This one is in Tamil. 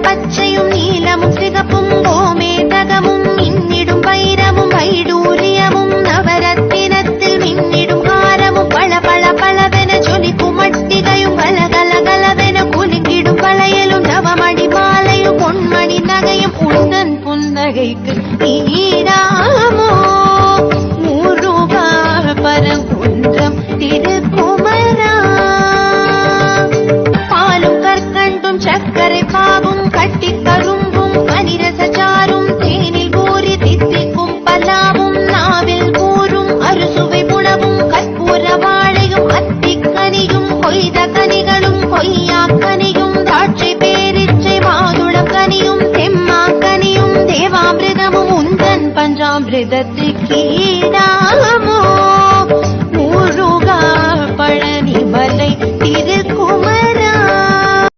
பச்சையும் நீலமும் சிகப்பும் கோமேதகமும் மின்னிடும் வைரமும் வைடூரியமும் நவரத்தினத்தில் மின்னிடும் காரமும் பள பள பளவென ஜொலிக்கும் மட்டிகையும் கலகல கலவென குலுங்கிடும் வளையலும் நவமணி மாலையும் பொன்மணி நகையும் உந்தன் புன்னகைக்கு ஈடாமோ முருகா பரங்குன்றம் திருக்குமரா. பாலும் கற்கண்டும் சர்க்கரை பாவும் கட்டி கரும்பும் பனிரசாரும் தேனில் ஊறி தித்திக்கும் பலாவும் நாவில் கூறும் அறுசுவை புணவும் கற்பூர வாழையும் அத்திக்கனியும் கொய்த கனிகளும் கொய்யாக்கனியும் திராட்சை பேரிச்சை மாதுளம் கனியும் தெம்மாக்கனியும் தேவாமிர்தமும் உந்தன் பஞ்சாமிர்தத்துக்கு